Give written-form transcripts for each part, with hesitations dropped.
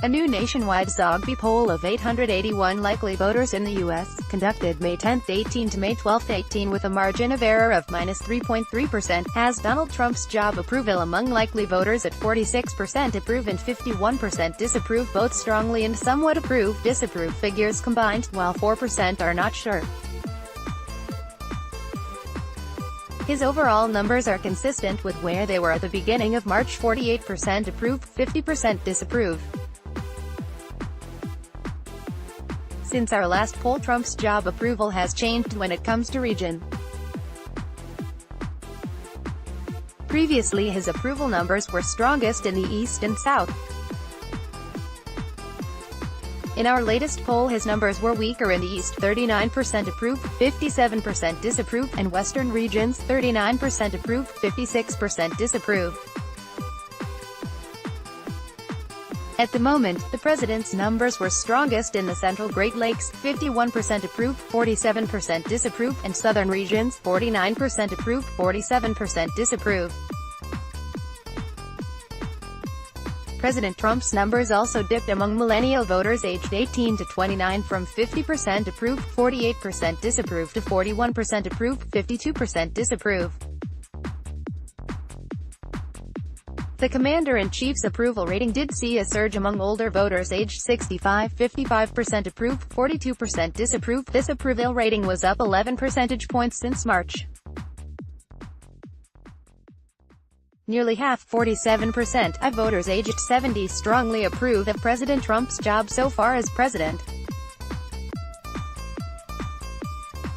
A new nationwide Zogby poll of 881 likely voters in the U.S., conducted May 10, 18 to May 12, 18 with a margin of error of -3.3%, has Donald Trump's job approval among likely voters at 46% approve and 51% disapprove, both strongly and somewhat disapprove figures combined, while 4% are not sure. His overall numbers are consistent with where they were at the beginning of March: 48% approve, 50% disapprove. Since our last poll, Trump's job approval has changed when it comes to region. Previously his approval numbers were strongest in the East and South. In our latest poll his numbers were weaker in the East, 39% approve, 57% disapprove, and Western regions, 39% approve, 56% disapprove. At the moment, the president's numbers were strongest in the Central Great Lakes, 51% approve, 47% disapprove, and Southern regions, 49% approve, 47% disapprove. President Trump's numbers also dipped among millennial voters aged 18 to 29 from 50% approve, 48% disapprove to 41% approve, 52% disapprove. The commander-in-chief's approval rating did see a surge among older voters aged 65, 55% approve, 42% disapprove. This approval rating was up 11 percentage points since March. Nearly half, 47%, of voters aged 70 strongly approve of President Trump's job so far as president.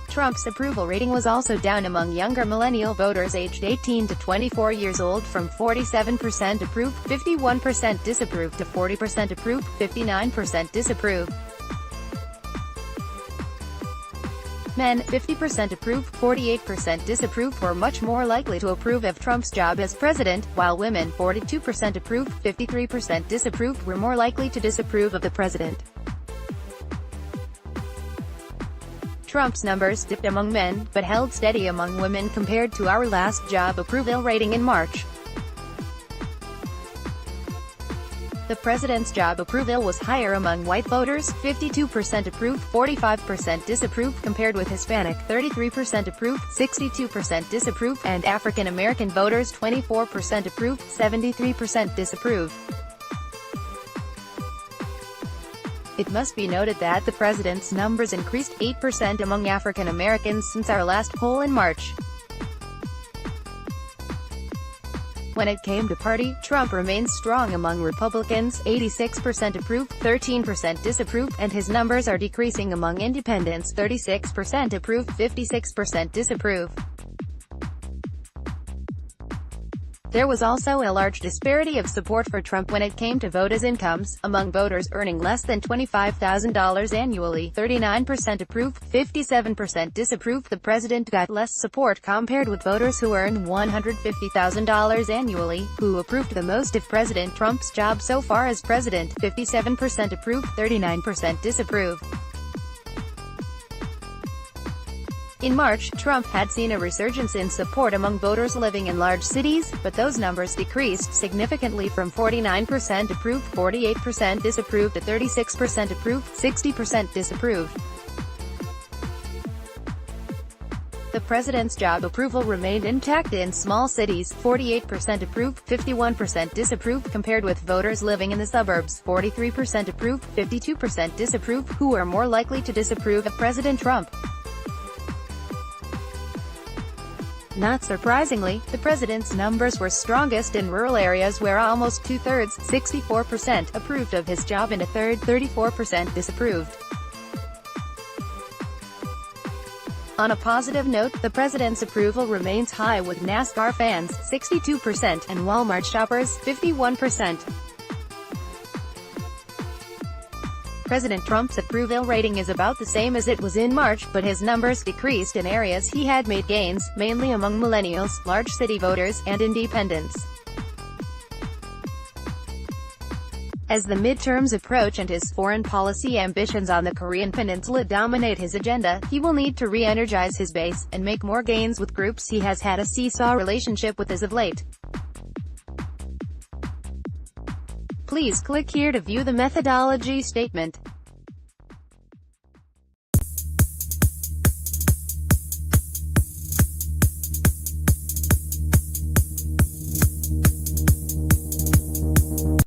Trump's approval rating was also down among younger millennial voters aged 18 to 24 years old from 47% approve, 51% disapprove to 40% approve, 59% disapprove. Men, 50% approve, 48% disapprove, were much more likely to approve of Trump's job as president, while women, 42% approve, 53% disapprove, were more likely to disapprove of the president. Trump's numbers dipped among men, but held steady among women compared to our last job approval rating in March. The president's job approval was higher among white voters, 52% approve, 45% disapprove, compared with Hispanic, 33% approve, 62% disapprove, and African American voters, 24% approve, 73% disapprove. It must be noted that the president's numbers increased 8% among African Americans since our last poll in March. When it came to party, Trump remains strong among Republicans, 86% approve, 13% disapprove, and his numbers are decreasing among independents, 36% approve, 56% disapprove. There was also a large disparity of support for Trump when it came to voters' incomes. Among voters earning less than $25,000 annually, 39% approve, 57% disapprove. The president got less support compared with voters who earn $150,000 annually, who approved the most of President Trump's job so far as president, 57% approve, 39% disapprove. In March, Trump had seen a resurgence in support among voters living in large cities, but those numbers decreased significantly from 49% approve, 48% disapprove to 36% approve, 60% disapprove. The president's job approval remained intact in small cities, 48% approve, 51% disapprove, compared with voters living in the suburbs, 43% approve, 52% disapprove, who are more likely to disapprove of President Trump. Not surprisingly, the president's numbers were strongest in rural areas where almost two-thirds, 64%, approved of his job and a third, 34%, disapproved. On a positive note, the president's approval remains high with NASCAR fans, 62%, and Walmart shoppers, 51%. President Trump's approval rating is about the same as it was in March, but his numbers decreased in areas he had made gains, mainly among millennials, large city voters, and independents. As the midterms approach and his foreign policy ambitions on the Korean peninsula dominate his agenda, he will need to re-energize his base, and make more gains with groups he has had a seesaw relationship with as of late. Please click here to view the methodology statement.